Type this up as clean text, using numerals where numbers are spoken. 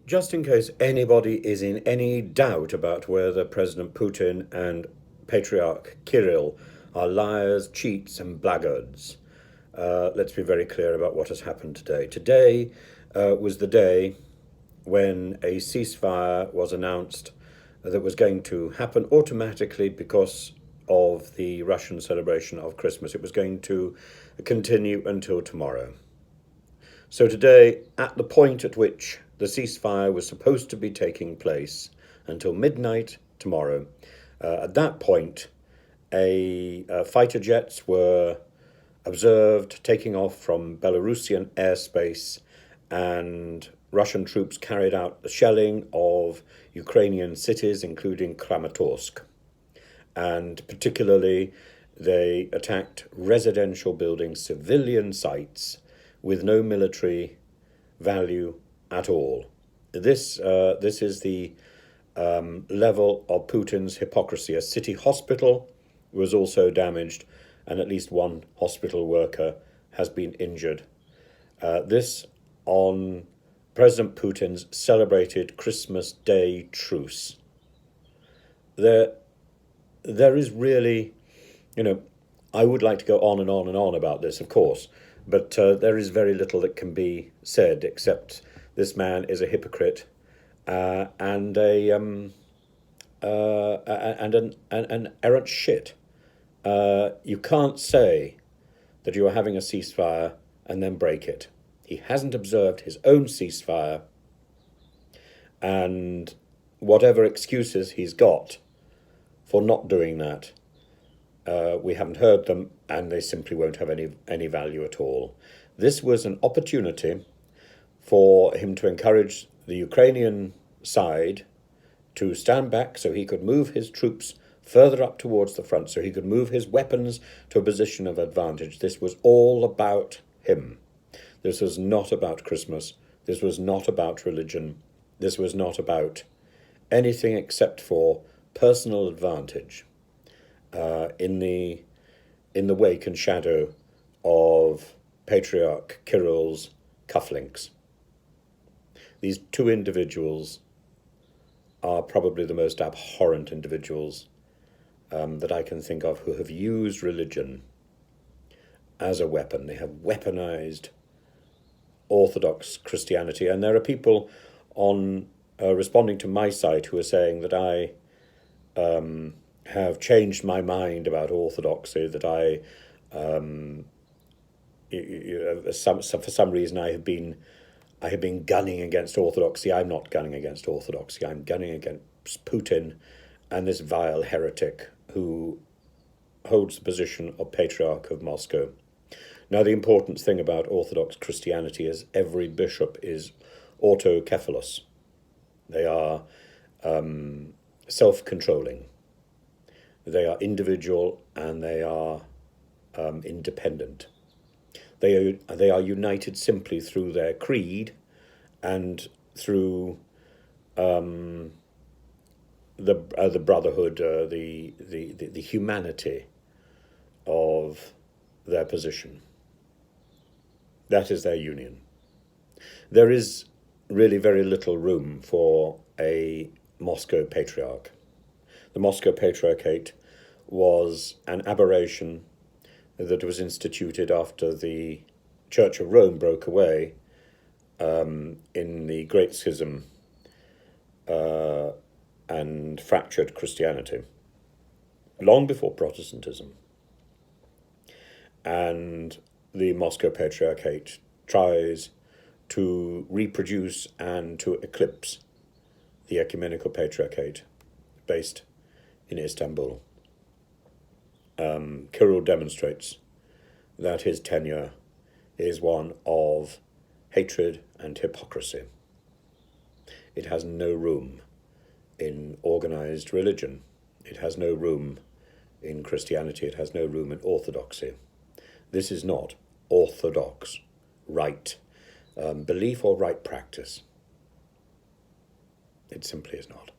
Just in case anybody is in any doubt about whether President Putin and Patriarch Kyrill are liars, cheats, and blackguards, let's be very clear about what has happened today. Today was the day when a ceasefire was announced that was going to happen automatically because of the Russian celebration of Christmas. It was going to continue until tomorrow. So today, at the point at which the ceasefire was supposed to be taking place until midnight tomorrow, at that point, fighter jets were observed taking off from Belarusian airspace, and Russian troops carried out the shelling of Ukrainian cities, including Kramatorsk. And particularly, they attacked residential buildings, civilian sites, with no military value at all. This is the level of Putin's hypocrisy. A city hospital was also damaged, and at least one hospital worker has been injured. This on President Putin's celebrated Christmas Day truce. There is really, I would like to go on and on and on about this, of course, but there is very little that can be said except this man is a hypocrite and an errant shit. You can't say that you are having a ceasefire and then break it. He hasn't observed his own ceasefire, and whatever excuses he's got for not doing that, we haven't heard them, and they simply won't have any value at all. This was an opportunity for him to encourage the Ukrainian side to stand back so he could move his troops further up towards the front, so he could move his weapons to a position of advantage. This was all about him. This was not about Christmas. This was not about religion. This was not about anything except for personal advantage in the wake and shadow of Patriarch Kirill's cufflinks. These two individuals are probably the most abhorrent individuals that I can think of who have used religion as a weapon. They have weaponized Orthodox Christianity, and there are people on responding to my site who are saying that I have changed my mind about Orthodoxy, that for some reason I have been gunning against Orthodoxy. I'm not gunning against Orthodoxy. I'm gunning against Putin and this vile heretic who holds the position of Patriarch of Moscow. Now, the important thing about Orthodox Christianity is every bishop is autocephalous. They are self-controlling. They are individual, and they are independent. They are united simply through their creed and through the brotherhood, the humanity of their position. That is their union. There is really very little room for a Moscow patriarch. The Moscow Patriarchate was an aberration that was instituted after the Church of Rome broke away in the Great Schism and fractured Christianity, long before Protestantism. And the Moscow Patriarchate tries to reproduce and to eclipse the Ecumenical Patriarchate based in Istanbul. Kyrill demonstrates that his tenure is one of hatred and hypocrisy. It has no room in organized religion. It has no room in Christianity. It has no room in orthodoxy. This is not orthodox right belief or right practice. It simply is not.